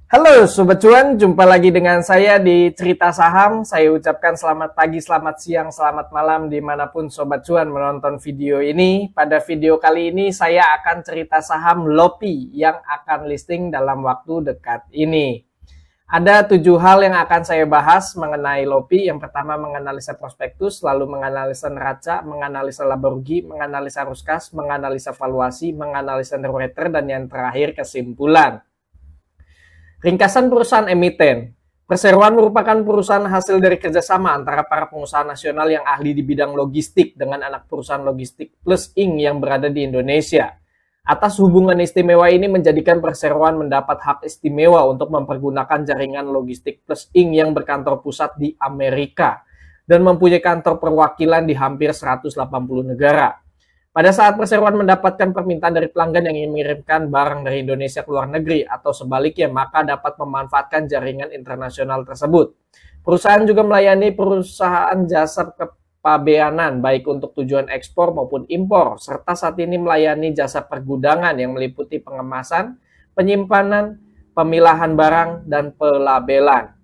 Halo Sobat Cuan, jumpa lagi dengan saya di Cerita Saham. Saya ucapkan selamat pagi, selamat siang, selamat malam dimanapun Sobat Cuan menonton video ini. Pada video kali ini saya akan cerita saham LOPI yang akan listing dalam waktu dekat ini. Ada 7 hal yang akan saya bahas mengenai LOPI. Yang pertama menganalisa prospektus, lalu menganalisa neraca, menganalisa laba rugi, menganalisa arus kas, menganalisa valuasi, menganalisa numerator, dan yang terakhir kesimpulan. Ringkasan perusahaan emiten. Perseroan merupakan perusahaan hasil dari kerjasama antara para pengusaha nasional yang ahli di bidang logistik dengan anak perusahaan Logistik Plus Inc. yang berada di Indonesia. Atas hubungan istimewa ini menjadikan Perseroan mendapat hak istimewa untuk mempergunakan jaringan Logistik Plus Inc. yang berkantor pusat di Amerika dan mempunyai kantor perwakilan di hampir 180 negara. Pada saat Perseroan mendapatkan permintaan dari pelanggan yang ingin mengirimkan barang dari Indonesia ke luar negeri atau sebaliknya, maka dapat memanfaatkan jaringan internasional tersebut. Perusahaan juga melayani perusahaan jasa kepabeanan baik untuk tujuan ekspor maupun impor, serta saat ini melayani jasa pergudangan yang meliputi pengemasan, penyimpanan, pemilahan barang, dan pelabelan.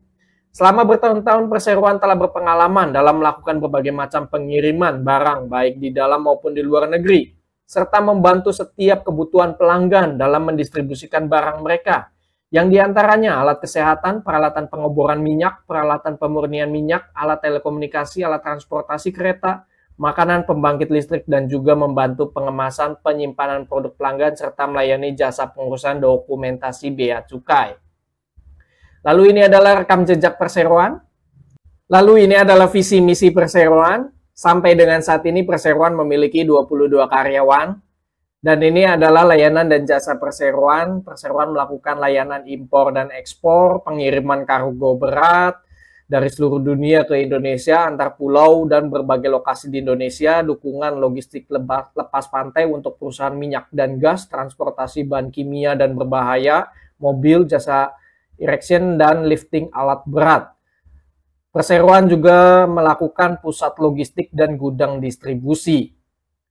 Selama bertahun-tahun Perseroan telah berpengalaman dalam melakukan berbagai macam pengiriman barang baik di dalam maupun di luar negeri, serta membantu setiap kebutuhan pelanggan dalam mendistribusikan barang mereka, yang diantaranya alat kesehatan, peralatan pengeboran minyak, peralatan pemurnian minyak, alat telekomunikasi, alat transportasi kereta, makanan, pembangkit listrik, dan juga membantu pengemasan penyimpanan produk pelanggan serta melayani jasa pengurusan dokumentasi bea cukai. Lalu ini adalah rekam jejak Perseroan. Lalu ini adalah visi misi Perseroan. Sampai dengan saat ini Perseroan memiliki 22 karyawan. Dan ini adalah layanan dan jasa Perseroan. Perseroan melakukan layanan impor dan ekspor, pengiriman kargo berat dari seluruh dunia ke Indonesia, antar pulau dan berbagai lokasi di Indonesia, dukungan logistik lepas pantai untuk perusahaan minyak dan gas, transportasi bahan kimia dan berbahaya, mobil, jasa erection dan lifting alat berat. Perseroan juga melakukan pusat logistik dan gudang distribusi.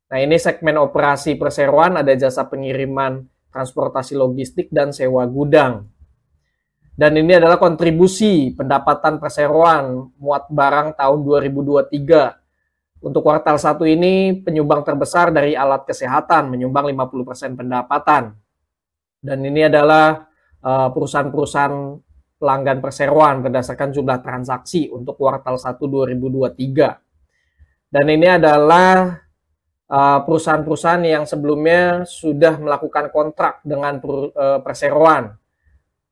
Nah, ini segmen operasi Perseroan, ada jasa pengiriman, transportasi logistik, dan sewa gudang. Dan ini adalah kontribusi pendapatan Perseroan muat barang tahun 2023. Untuk kuartal 1 ini penyumbang terbesar dari alat kesehatan, menyumbang 50% pendapatan. Dan ini adalah perusahaan-perusahaan pelanggan Perseroan berdasarkan jumlah transaksi untuk kuartal 1 2023. Dan ini adalah perusahaan-perusahaan yang sebelumnya sudah melakukan kontrak dengan Perseroan.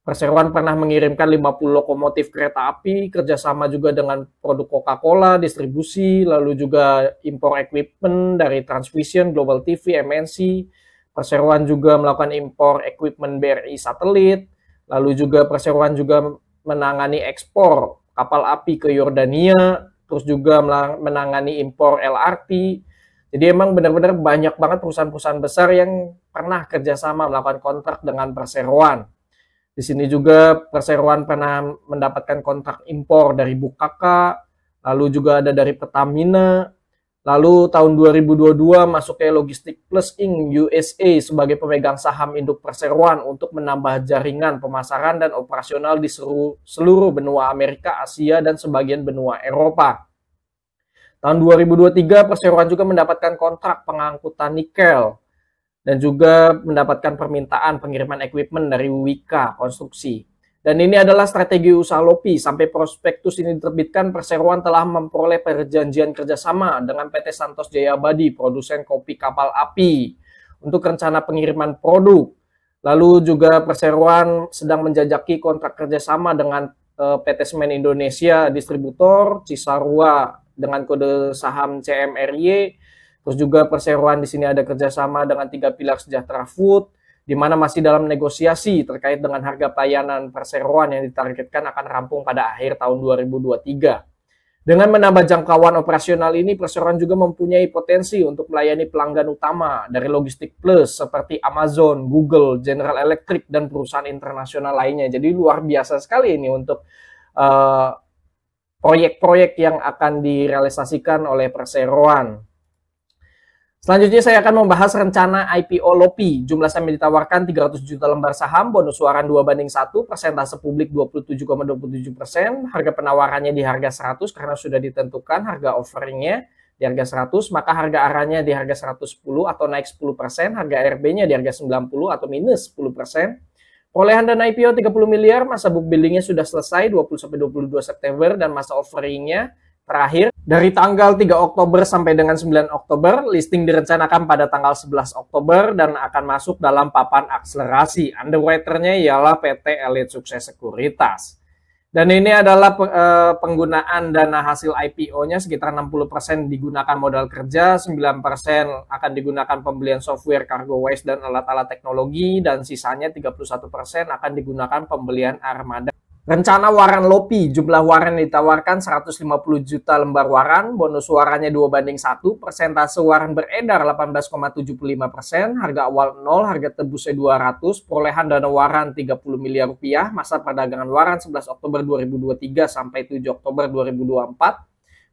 Perseroan pernah mengirimkan 50 lokomotif kereta api, kerjasama juga dengan produk Coca-Cola, distribusi, lalu juga impor equipment dari Transvision, Global TV, MNC. Perseroan juga melakukan impor equipment BRI satelit, lalu juga Perseroan juga menangani ekspor kapal api ke Yordania, terus juga menangani impor LRT. Jadi emang benar-benar banyak banget perusahaan-perusahaan besar yang pernah kerjasama melakukan kontrak dengan Perseroan. Di sini juga Perseroan pernah mendapatkan kontrak impor dari Bukaka, lalu juga ada dari Pertamina. Lalu tahun 2022 masuk ke Logistik Plus Inc. USA sebagai pemegang saham induk Perseroan untuk menambah jaringan pemasaran dan operasional di seluruh benua Amerika, Asia, dan sebagian benua Eropa. Tahun 2023 Perseroan juga mendapatkan kontrak pengangkutan nikel dan juga mendapatkan permintaan pengiriman equipment dari Wika Konstruksi. Dan ini adalah strategi usaha LOPI. Sampai prospektus ini diterbitkan, Perseroan telah memperoleh perjanjian kerjasama dengan PT Santos Jaya Abadi, produsen kopi kapal api, untuk rencana pengiriman produk. Lalu juga Perseroan sedang menjajaki kontrak kerjasama dengan PT Semen Indonesia, distributor, Cisarua dengan kode saham CMRY. Terus juga Perseroan di sini ada kerjasama dengan 3 pilar Sejahtera Food, di mana masih dalam negosiasi terkait dengan harga pelayanan Perseroan yang ditargetkan akan rampung pada akhir tahun 2023. Dengan menambah jangkauan operasional ini, Perseroan juga mempunyai potensi untuk melayani pelanggan utama dari Logistik Plus seperti Amazon, Google, General Electric, dan perusahaan internasional lainnya. Jadi luar biasa sekali ini untuk proyek-proyek yang akan direalisasikan oleh Perseroan. Selanjutnya saya akan membahas rencana IPO LOPI. Jumlah saham yang ditawarkan 300 juta lembar saham, bonus waran 2/1, persentase publik 27,27%, harga penawarannya di harga 100 karena sudah ditentukan harga offeringnya di harga 100, maka harga arahnya di harga 110 atau naik 10%, harga RB-nya di harga 90 atau minus 10%. Perolehan dana IPO 30 miliar, masa book building-nya sudah selesai 20-22 September dan masa offeringnya terakhir dari tanggal 3 Oktober sampai dengan 9 Oktober. Listing direncanakan pada tanggal 11 Oktober dan akan masuk dalam papan akselerasi. Underwriter-nya ialah PT Elite Sukses Sekuritas. Dan ini adalah penggunaan dana hasil IPO-nya sekitar 60% digunakan modal kerja, 9% akan digunakan pembelian software, CargoWise, dan alat-alat teknologi, dan sisanya 31% akan digunakan pembelian armada. Rencana waran LOPI, jumlah waran yang ditawarkan 150 juta lembar waran, bonus warannya 2/1, persentase waran beredar 18,75%, harga awal 0, harga tebusnya 200, perolehan dana waran 30 miliar rupiah, masa perdagangan waran 11 Oktober 2023 sampai 7 Oktober 2024,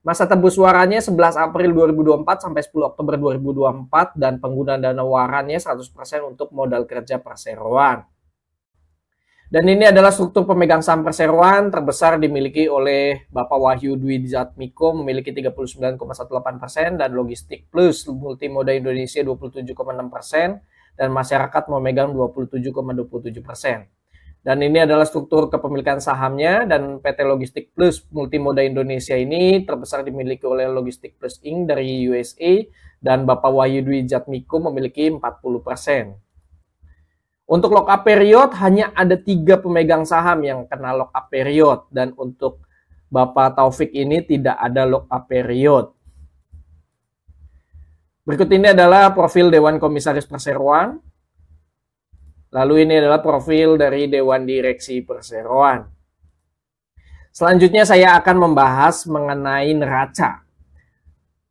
masa tebus warannya 11 April 2024 sampai 10 Oktober 2024, dan penggunaan dana warannya 100% untuk modal kerja perseroan. Dan ini adalah struktur pemegang saham perseroan terbesar dimiliki oleh Bapak Wahyu Dwi Jatmiko memiliki 39,18% dan Logistik Plus Multimoda Indonesia 27,6% dan masyarakat memegang 27,27%. Dan ini adalah struktur kepemilikan sahamnya, dan PT Logistik Plus Multimoda Indonesia ini terbesar dimiliki oleh Logistik Plus Inc. dari USA dan Bapak Wahyu Dwi Jatmiko memiliki 40%. Untuk lock-up period hanya ada 3 pemegang saham yang kena lock-up period, dan untuk Bapak Taufik ini tidak ada lock-up period. Berikut ini adalah profil Dewan Komisaris Perseroan. Lalu ini adalah profil dari Dewan Direksi Perseroan. Selanjutnya saya akan membahas mengenai neraca.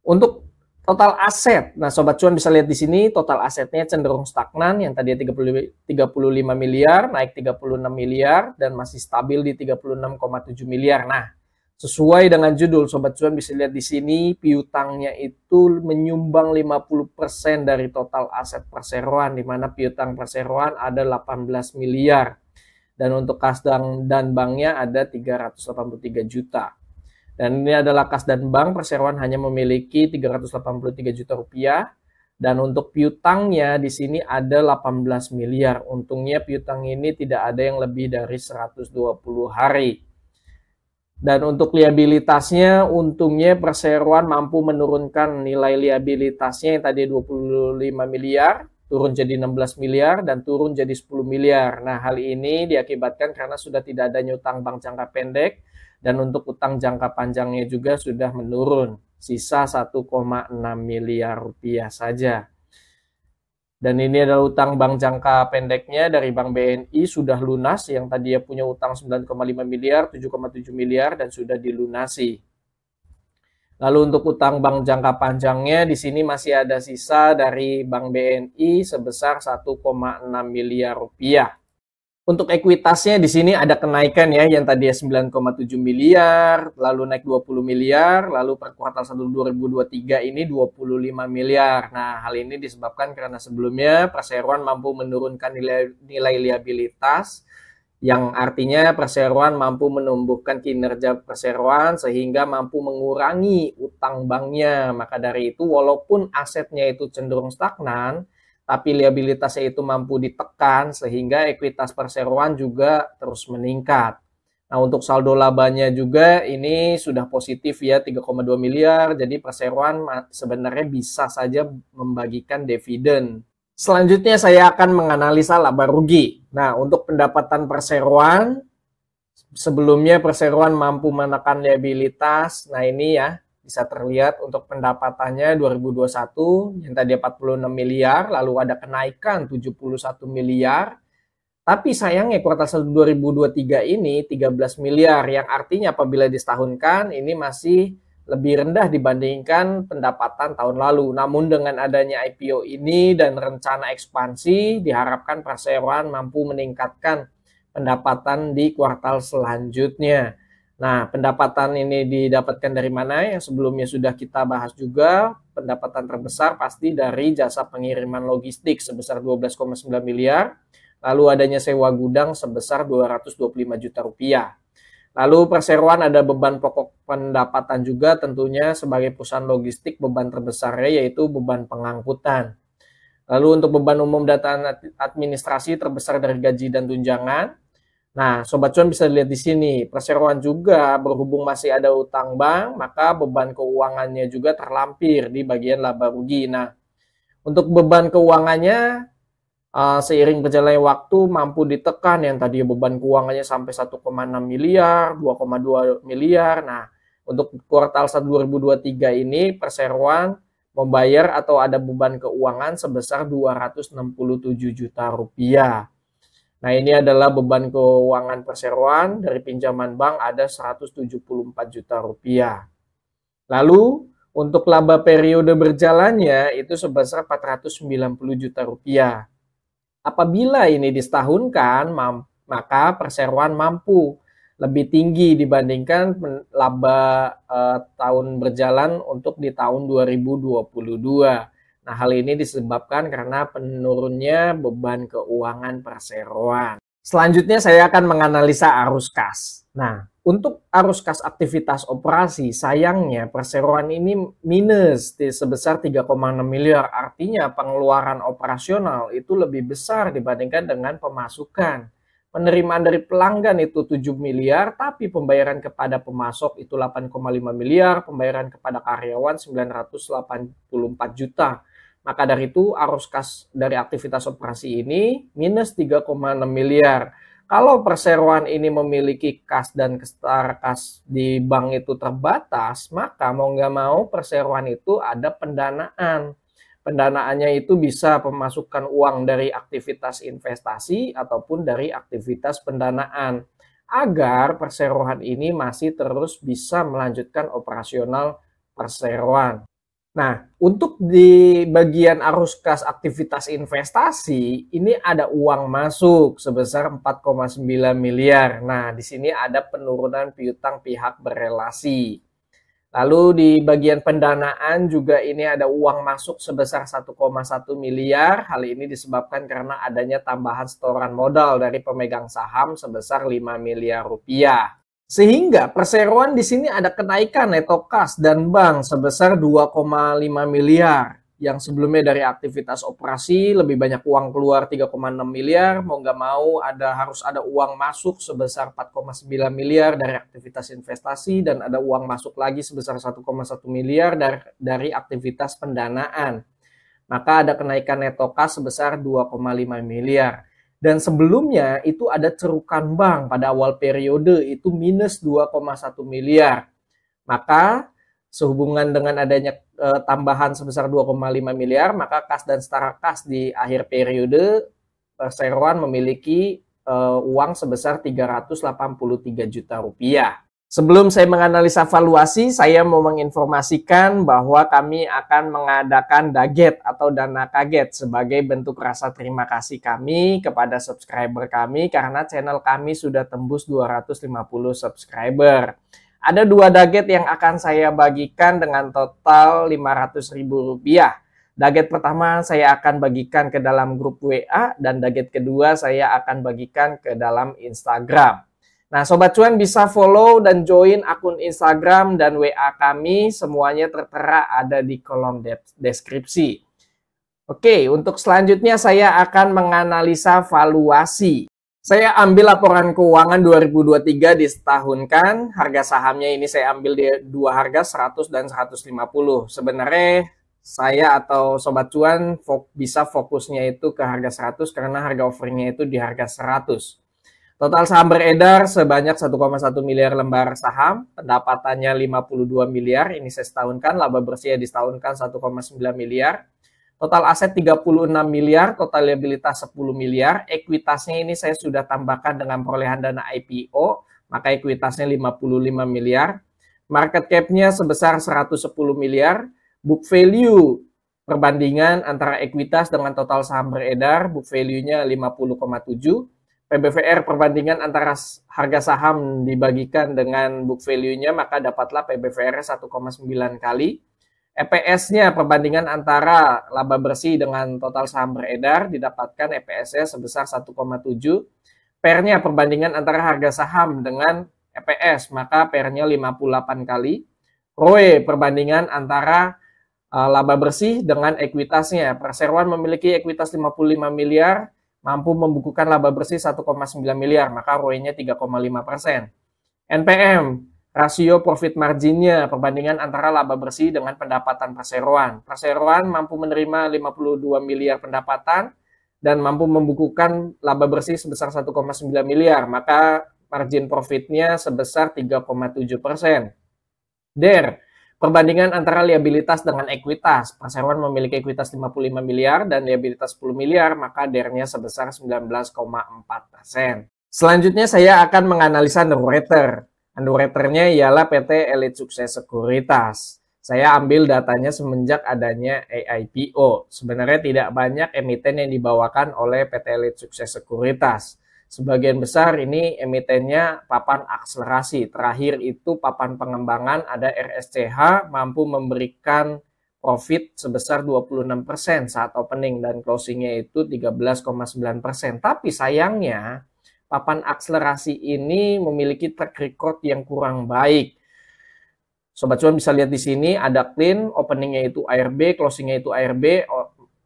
Untuk total aset, nah Sobat Cuan bisa lihat di sini total asetnya cenderung stagnan, yang tadi 35 miliar naik 36 miliar dan masih stabil di 36,7 miliar. Nah, sesuai dengan judul, Sobat Cuan bisa lihat di sini piutangnya itu menyumbang 50% dari total aset perseroan, di mana piutang perseroan ada 18 miliar dan untuk kas dan banknya ada 383 juta. Dan ini adalah kas dan bank perseroan hanya memiliki 383 juta rupiah. Dan untuk piutangnya di sini ada 18 miliar. Untungnya piutang ini tidak ada yang lebih dari 120 hari. Dan untuk liabilitasnya, untungnya perseroan mampu menurunkan nilai liabilitasnya yang tadi 25 miliar, turun jadi 16 miliar, dan turun jadi 10 miliar. Nah, hal ini diakibatkan karena sudah tidak ada utang bank jangka pendek, dan untuk utang jangka panjangnya juga sudah menurun, sisa 1,6 miliar rupiah saja. Dan ini adalah utang bank jangka pendeknya dari Bank BNI sudah lunas, yang tadinya punya utang 9,5 miliar, 7,7 miliar, dan sudah dilunasi. Lalu untuk utang bank jangka panjangnya di sini masih ada sisa dari Bank BNI sebesar 1,6 miliar rupiah. Untuk ekuitasnya di sini ada kenaikan ya, yang tadinya 9,7 miliar, lalu naik 20 miliar, lalu per kuartal 1 2023 ini 25 miliar. Nah, hal ini disebabkan karena sebelumnya perseroan mampu menurunkan nilai liabilitas, yang artinya perseroan mampu menumbuhkan kinerja perseroan sehingga mampu mengurangi utang banknya. Maka dari itu, walaupun asetnya itu cenderung stagnan, tapi liabilitasnya itu mampu ditekan sehingga ekuitas perseroan juga terus meningkat. Nah, untuk saldo labanya juga ini sudah positif ya, 3,2 miliar. Jadi perseroan sebenarnya bisa saja membagikan dividen. Selanjutnya saya akan menganalisa laba rugi. Nah, untuk pendapatan perseroan, sebelumnya perseroan mampu menekan liabilitas. Nah, ini ya, bisa terlihat untuk pendapatannya 2021 yang tadi 46 miliar, lalu ada kenaikan 71 miliar. Tapi sayangnya kuartal 1 2023 ini 13 miliar, yang artinya apabila disetahunkan ini masih lebih rendah dibandingkan pendapatan tahun lalu. Namun dengan adanya IPO ini dan rencana ekspansi, diharapkan perseroan mampu meningkatkan pendapatan di kuartal selanjutnya. Nah, pendapatan ini didapatkan dari mana? Yang sebelumnya sudah kita bahas juga, pendapatan terbesar pasti dari jasa pengiriman logistik sebesar 12,9 miliar, lalu adanya sewa gudang sebesar 225 juta rupiah. Lalu perseroan ada beban pokok pendapatan juga, tentunya sebagai perusahaan logistik beban terbesarnya yaitu beban pengangkutan. Lalu untuk beban umum data administrasi terbesar dari gaji dan tunjangan. Nah, Sobat Cuan bisa lihat di sini, perseroan juga berhubung masih ada utang bank, maka beban keuangannya juga terlampir di bagian laba rugi. Nah, untuk beban keuangannya seiring berjalannya waktu mampu ditekan, yang tadi beban keuangannya sampai 1,6 miliar, 2,2 miliar. Nah, untuk kuartal 1 2023 ini perseroan membayar atau ada beban keuangan sebesar 267 juta rupiah. Nah, ini adalah beban keuangan perseroan dari pinjaman bank ada 174 juta rupiah. Lalu untuk laba periode berjalannya itu sebesar 490 juta rupiah. Apabila ini disetahunkan, maka perseroan mampu lebih tinggi dibandingkan laba tahun berjalan untuk di tahun 2022. Nah, hal ini disebabkan karena penurunnya beban keuangan perseroan. Selanjutnya saya akan menganalisa arus kas. Nah, untuk arus kas aktivitas operasi, sayangnya perseroan ini minus sebesar 3,6 miliar. Artinya pengeluaran operasional itu lebih besar dibandingkan dengan pemasukan. Penerimaan dari pelanggan itu 7 miliar, tapi pembayaran kepada pemasok itu 8,5 miliar, pembayaran kepada karyawan 984 juta. Maka dari itu arus kas dari aktivitas operasi ini minus 3,6 miliar. Kalau perseroan ini memiliki kas dan setara kas di bank itu terbatas, maka mau nggak mau perseroan itu ada pendanaan. Pendanaannya itu bisa pemasukan uang dari aktivitas investasi ataupun dari aktivitas pendanaan. Agar perseroan ini masih terus bisa melanjutkan operasional perseroan. Nah, untuk di bagian arus kas aktivitas investasi, ini ada uang masuk sebesar 4,9 miliar. Nah, di sini ada penurunan piutang pihak berelasi. Lalu di bagian pendanaan juga ini ada uang masuk sebesar 1,1 miliar. Hal ini disebabkan karena adanya tambahan setoran modal dari pemegang saham sebesar 5 miliar rupiah. Sehingga perseroan di sini ada kenaikan neto kas dan bank sebesar 2,5 miliar. Yang sebelumnya dari aktivitas operasi lebih banyak uang keluar 3,6 miliar. Mau nggak mau harus ada uang masuk sebesar 4,9 miliar dari aktivitas investasi. Dan ada uang masuk lagi sebesar 1,1 miliar dari aktivitas pendanaan. Maka ada kenaikan neto kas sebesar 2,5 miliar. Dan sebelumnya itu ada cerukan bank pada awal periode itu minus 2,1 miliar. Maka sehubungan dengan adanya tambahan sebesar 2,5 miliar, maka kas dan setara kas di akhir periode perseroan memiliki uang sebesar 383 juta rupiah. Sebelum saya menganalisa valuasi, saya mau menginformasikan bahwa kami akan mengadakan daget atau dana kaget sebagai bentuk rasa terima kasih kami kepada subscriber kami karena channel kami sudah tembus 250 subscriber. Ada 2 daget yang akan saya bagikan dengan total Rp500.000. Daget pertama saya akan bagikan ke dalam grup WA dan daget kedua saya akan bagikan ke dalam Instagram. Nah, Sobat Cuan bisa follow dan join akun Instagram dan WA kami. Semuanya tertera ada di kolom deskripsi. Oke, untuk selanjutnya saya akan menganalisa valuasi. Saya ambil laporan keuangan 2023 disetahunkan. Harga sahamnya ini saya ambil di 2 harga 100 dan 150. Sebenarnya saya atau Sobat Cuan bisa fokusnya itu ke harga 100 karena harga offeringnya itu di harga 100. Total saham beredar sebanyak 1,1 miliar lembar saham, pendapatannya 52 miliar, ini saya setahunkan, laba bersih disetahunkan 1,9 miliar. Total aset 36 miliar, total liabilitas 10 miliar, ekuitasnya ini saya sudah tambahkan dengan perolehan dana IPO, maka ekuitasnya 55 miliar. Market cap-nya sebesar 110 miliar, book value perbandingan antara ekuitas dengan total saham beredar, book value-nya 50,7. PBVR perbandingan antara harga saham dibagikan dengan book value-nya, maka dapatlah PBVR 1,9 kali. EPS-nya perbandingan antara laba bersih dengan total saham beredar, didapatkan EPS-nya sebesar 1,7. PER-nya perbandingan antara harga saham dengan EPS, maka PER-nya 58 kali. ROE perbandingan antara laba bersih dengan ekuitasnya. Perseroan memiliki ekuitas 55 miliar, mampu membukukan laba bersih 1,9 miliar, maka ROE-nya 3,5%. NPM, rasio profit marginnya perbandingan antara laba bersih dengan pendapatan perseroan. Perseroan mampu menerima 52 miliar pendapatan dan mampu membukukan laba bersih sebesar 1,9 miliar, maka margin profitnya sebesar 3,7%. DER, perbandingan antara liabilitas dengan ekuitas. Perseroan memiliki ekuitas 55 miliar dan liabilitas 10 miliar, maka DER-nya sebesar 19,4%. Selanjutnya saya akan menganalisa underwriter. Underwriter-nya ialah PT Elite Success Sekuritas. Saya ambil datanya semenjak adanya AIPO. Sebenarnya tidak banyak emiten yang dibawakan oleh PT Elite Success Sekuritas. Sebagian besar ini emitennya papan akselerasi. Terakhir itu papan pengembangan ada RSCH, mampu memberikan profit sebesar 26% saat opening dan closingnya itu 13,9%. Tapi sayangnya papan akselerasi ini memiliki track record yang kurang baik. Sobat cuan bisa lihat di sini ada clean, openingnya itu ARB, closingnya itu ARB,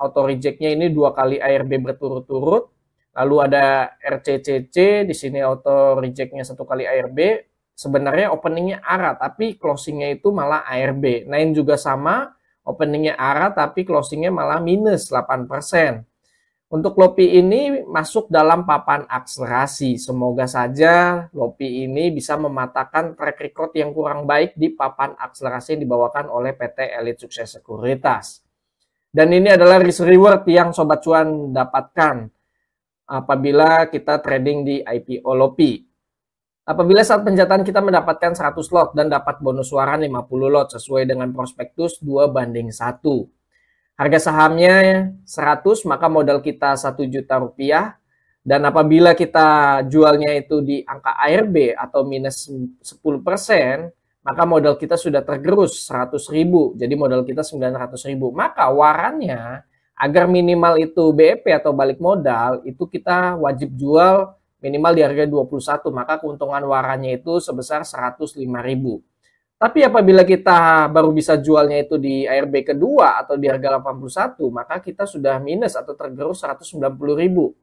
auto rejectnya ini 2 kali ARB berturut-turut. Lalu ada RCCC, di sini auto rejectnya 1 kali ARB. Sebenarnya openingnya ARA, tapi closingnya itu malah ARB. Nain juga sama, openingnya ARA, tapi closingnya malah minus 8%. Untuk LOPI ini masuk dalam papan akselerasi. Semoga saja LOPI ini bisa mematahkan track record yang kurang baik di papan akselerasi yang dibawakan oleh PT Elite Success Sekuritas. Dan ini adalah risk reward yang Sobat Cuan dapatkan apabila kita trading di IPO LOPI. Apabila saat penjatan kita mendapatkan 100 lot dan dapat bonus waran 50 lot sesuai dengan prospektus 2:1. Harga sahamnya 100, maka modal kita 1 juta rupiah. Dan apabila kita jualnya itu di angka ARB atau minus 10%, maka modal kita sudah tergerus 100.000. Jadi modal kita 900.000. Maka warannya agar minimal itu BEP atau balik modal, itu kita wajib jual minimal di harga 21. Maka keuntungan warannya itu sebesar 105.000. Tapi apabila kita baru bisa jualnya itu di ARB kedua atau di harga 81, maka kita sudah minus atau tergerus 190.000.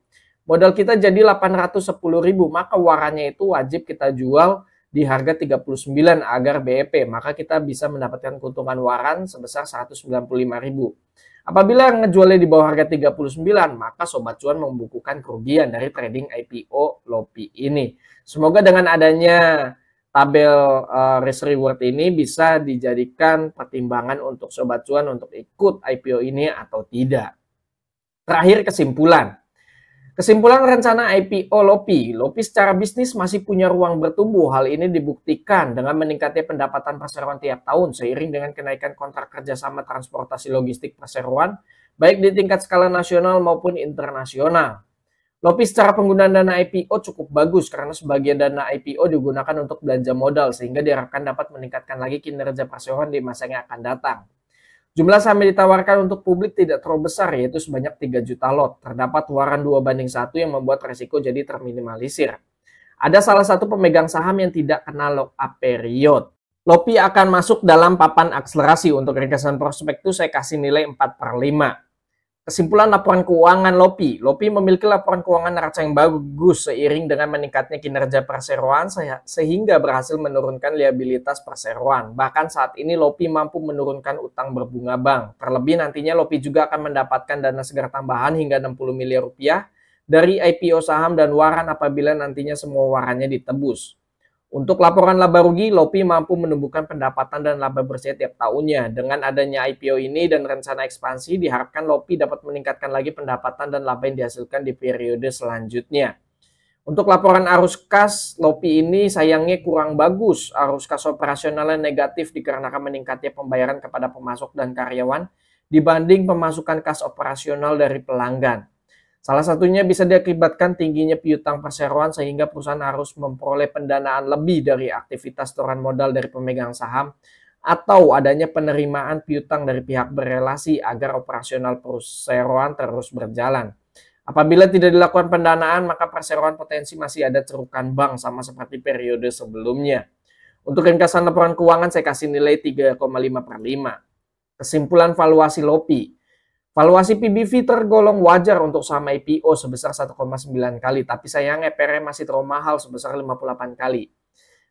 Modal kita jadi 810.000, maka warannya itu wajib kita jual di harga 39 agar BEP, maka kita bisa mendapatkan keuntungan waran sebesar 195.000. Apabila ngejualnya di bawah harga 39, maka Sobat Cuan membukukan kerugian dari trading IPO LOPI ini. Semoga dengan adanya tabel risk reward ini bisa dijadikan pertimbangan untuk Sobat Cuan untuk ikut IPO ini atau tidak. Terakhir kesimpulan. Kesimpulan rencana IPO LOPI. LOPI secara bisnis masih punya ruang bertumbuh. Hal ini dibuktikan dengan meningkatnya pendapatan perseroan tiap tahun seiring dengan kenaikan kontrak kerjasama transportasi logistik perseroan baik di tingkat skala nasional maupun internasional. LOPI secara penggunaan dana IPO cukup bagus karena sebagian dana IPO digunakan untuk belanja modal sehingga diharapkan dapat meningkatkan lagi kinerja perseroan di masa yang akan datang. Jumlah saham yang ditawarkan untuk publik tidak terlalu besar yaitu sebanyak 3 juta lot. Terdapat waran 2:1 yang membuat resiko jadi terminimalisir. Ada salah satu pemegang saham yang tidak kena lock-up period. LOPI akan masuk dalam papan akselerasi. Untuk ringkasan prospektus saya kasih nilai 4/5. Kesimpulan laporan keuangan LOPI. LOPI memiliki laporan keuangan neraca yang bagus seiring dengan meningkatnya kinerja perseroan sehingga berhasil menurunkan liabilitas perseroan. Bahkan saat ini LOPI mampu menurunkan utang berbunga bank. Terlebih nantinya LOPI juga akan mendapatkan dana segar tambahan hingga 60 miliar rupiah dari IPO saham dan waran apabila nantinya semua warannya ditebus. Untuk laporan laba rugi, LOPI mampu menumbuhkan pendapatan dan laba bersih tiap tahunnya. Dengan adanya IPO ini dan rencana ekspansi, diharapkan LOPI dapat meningkatkan lagi pendapatan dan laba yang dihasilkan di periode selanjutnya. Untuk laporan arus kas, LOPI ini sayangnya kurang bagus. Arus kas operasionalnya negatif dikarenakan meningkatnya pembayaran kepada pemasok dan karyawan dibanding pemasukan kas operasional dari pelanggan. Salah satunya bisa diakibatkan tingginya piutang perseroan sehingga perusahaan harus memperoleh pendanaan lebih dari aktivitas setoran modal dari pemegang saham atau adanya penerimaan piutang dari pihak berelasi agar operasional perseroan terus berjalan. Apabila tidak dilakukan pendanaan, maka perseroan potensi masih ada cerukan bank sama seperti periode sebelumnya. Untuk ringkasan laporan keuangan saya kasih nilai 3,5/5. Kesimpulan valuasi LOPI. Valuasi PBV tergolong wajar untuk saham IPO sebesar 1,9 kali, tapi sayangnya PR masih terlalu mahal sebesar 58 kali.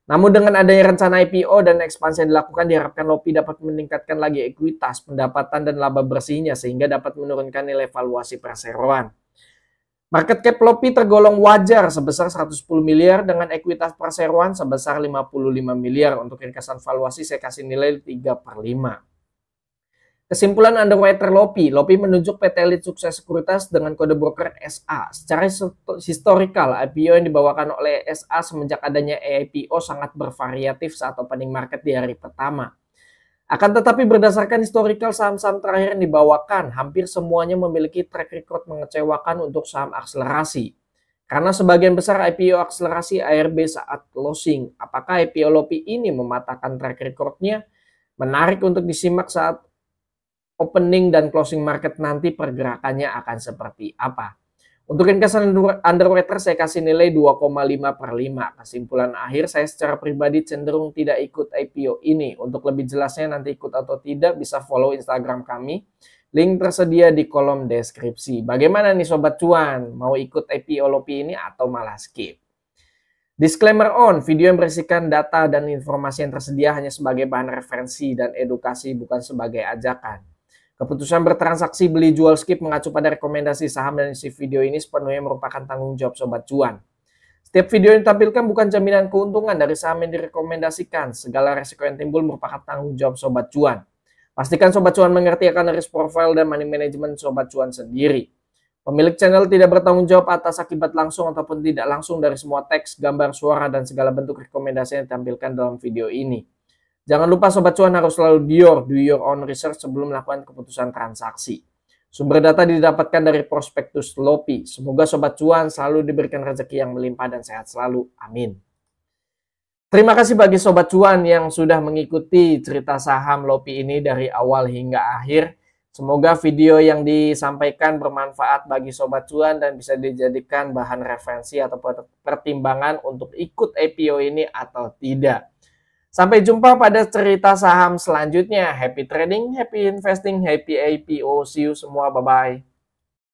Namun dengan adanya rencana IPO dan ekspansi yang dilakukan, diharapkan LOPI dapat meningkatkan lagi ekuitas, pendapatan, dan laba bersihnya sehingga dapat menurunkan nilai valuasi perseroan. Market cap LOPI tergolong wajar sebesar 110 miliar dengan ekuitas perseroan sebesar 55 miliar. Untuk ringkasan valuasi saya kasih nilai 3/5. Kesimpulan underwriter LOPI. LOPI menunjuk PT Elite Sukses Sekuritas dengan kode broker SA. Secara historikal, IPO yang dibawakan oleh SA semenjak adanya IPO sangat bervariatif saat opening market di hari pertama. Akan tetapi berdasarkan historikal saham-saham terakhir yang dibawakan, hampir semuanya memiliki track record mengecewakan untuk saham akselerasi. Karena sebagian besar IPO akselerasi ARB saat closing. Apakah IPO LOPI ini mematahkan track recordnya? Menarik untuk disimak saat opening dan closing market nanti pergerakannya akan seperti apa. Untuk ringkasan underwriter saya kasih nilai 2,5/5. Kesimpulan akhir, saya secara pribadi cenderung tidak ikut IPO ini. Untuk lebih jelasnya nanti ikut atau tidak bisa follow Instagram kami. Link tersedia di kolom deskripsi. Bagaimana nih Sobat Cuan? Mau ikut IPO LOPI ini atau malah skip? Disclaimer on, video yang berisikan data dan informasi yang tersedia hanya sebagai bahan referensi dan edukasi, bukan sebagai ajakan. Keputusan bertransaksi beli jual skip mengacu pada rekomendasi saham dan isi video ini sepenuhnya merupakan tanggung jawab Sobat Cuan. Setiap video yang ditampilkan bukan jaminan keuntungan dari saham yang direkomendasikan. Segala resiko yang timbul merupakan tanggung jawab Sobat Cuan. Pastikan Sobat Cuan mengerti akan risk profile dan money management Sobat Cuan sendiri. Pemilik channel tidak bertanggung jawab atas akibat langsung ataupun tidak langsung dari semua teks, gambar, suara, dan segala bentuk rekomendasi yang ditampilkan dalam video ini. Jangan lupa Sobat Cuan harus selalu do your own research sebelum melakukan keputusan transaksi. Sumber data didapatkan dari prospektus LOPI. Semoga Sobat Cuan selalu diberikan rezeki yang melimpah dan sehat selalu. Amin. Terima kasih bagi Sobat Cuan yang sudah mengikuti cerita saham LOPI ini dari awal hingga akhir. Semoga video yang disampaikan bermanfaat bagi Sobat Cuan dan bisa dijadikan bahan referensi atau pertimbangan untuk ikut IPO ini atau tidak. Sampai jumpa pada cerita saham selanjutnya. Happy trading, happy investing, happy IPO. See you semua. Bye-bye.